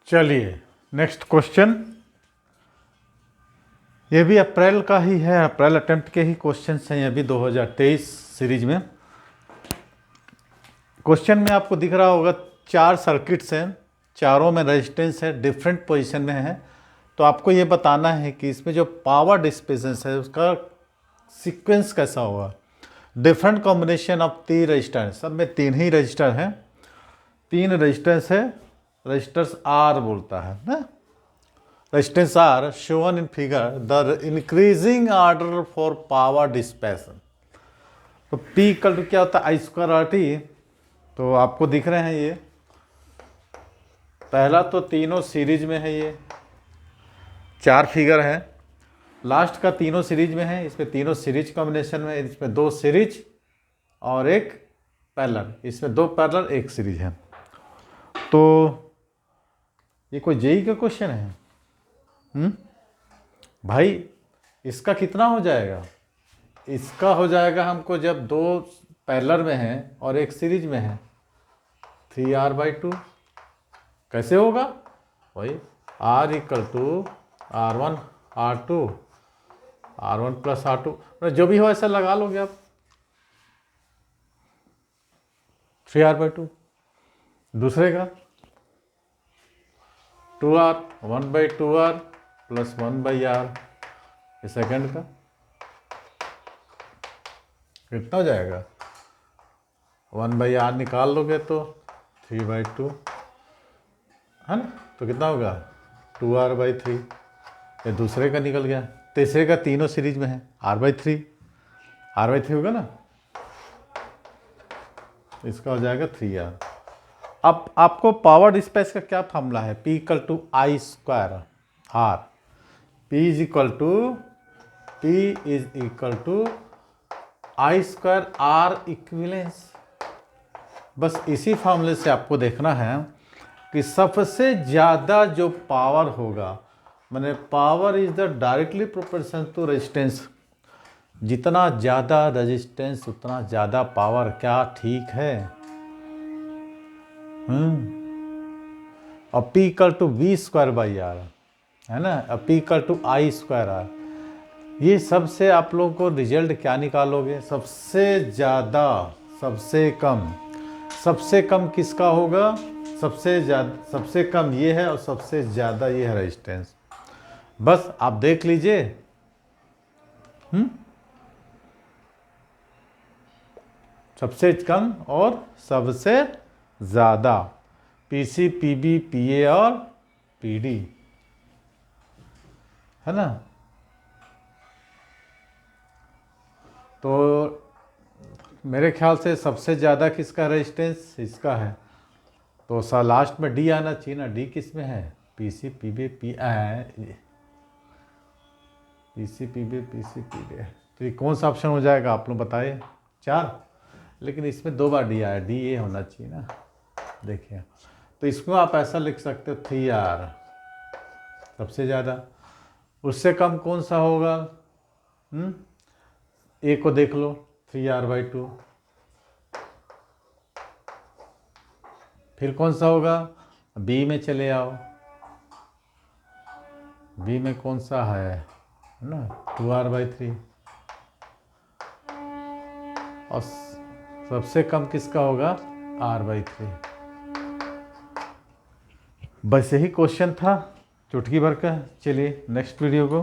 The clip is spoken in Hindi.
चलिए नेक्स्ट क्वेश्चन, ये भी अप्रैल का ही है, अप्रैल अटेम्प्ट के ही क्वेश्चंस हैं ये भी 2023 सीरीज में। क्वेश्चन में आपको दिख रहा होगा 4 सर्किट्स हैं, चारों में रेजिस्टेंस है, डिफरेंट पोजीशन में है। तो आपको ये बताना है कि इसमें जो पावर डिस्पेंस है उसका सीक्वेंस कैसा होगा। डिफरेंट कॉम्बिनेशन ऑफ 3 रजिस्टर, सब में 3 ही रजिस्टर हैं, 3 रजिस्टेंस है, रजिस्टर्स आर बोलता है ना। Resistance R shown in figure the increasing order for power डिस्पेंसन। तो पी इक्वल टू क्या होता है, आई स्क्वायर आर टी। तो आपको दिख रहे हैं ये पहला तो तीनों सीरीज में है, ये 4 फिगर है, लास्ट का तीनों सीरीज में है, इसमें तीनों सीरीज कॉम्बिनेशन में, इसमें 2 सीरीज और 1 पैरेलल, इसमें 2 पैरेलल 1 सीरीज है। तो ये कोई जेई का क्वेश्चन है भाई। इसका कितना हो जाएगा, इसका हो जाएगा हमको जब 2 पैरेलल में है और 1 सीरीज में है 3R/2। कैसे होगा भाई, R equal to R1 R2 R1 plus R2, जो भी हो ऐसा लगा लोगे आप, 3R/2। दूसरे का 2R 1/2R प्लस 1/R, ये सेकंड का कितना हो जाएगा, 1/R निकाल लोगे तो 3/2 है ना। तो कितना होगा 2R/3, ये दूसरे का निकल गया। तीसरे का तीनों सीरीज में है, R/3 होगा ना, इसका हो जाएगा 3R। अब आपको पावर डिस्पेंस का क्या फॉर्मूला है, P equal to I square R, P is equal to I square R equivalence. बस इसी फॉर्मूले से आपको देखना है कि सबसे ज़्यादा जो पावर होगा, माने power is the directly proportional to resistance, जितना ज़्यादा रेजिस्टेंस उतना ज़्यादा पावर, क्या ठीक है। और P इक्वल टू V²/R है ना, और P equal to I square R। ये सबसे आप लोगों को रिजल्ट क्या निकालोगे, सबसे ज़्यादा सबसे कम किसका होगा, सबसे कम ये है और सबसे ज़्यादा ये है रेजिस्टेंस। बस आप देख लीजिए। सबसे कम और सबसे ज़्यादा, PC, PB, PA और PD है ना। तो मेरे ख्याल से सबसे ज़्यादा किसका रेजिस्टेंस, इसका है। तो लास्ट में D आना चाहिए ना, D किस में है, PC, PB, PC, PB। तो ये कौन सा ऑप्शन हो जाएगा आप लोग बताइए, 4। लेकिन इसमें 2 बार D आया, D ये होना चाहिए ना। देखिए तो इसको आप ऐसा लिख सकते हो 3R सबसे ज़्यादा। उससे कम कौन सा होगा, A को देख लो 3R/2। फिर कौन सा होगा, B में चले आओ, B में कौन सा है ना, 2R/3। और सबसे कम किसका होगा, R/3। बस यही क्वेश्चन था, चुटकी भर का। चलिए नेक्स्ट वीडियो को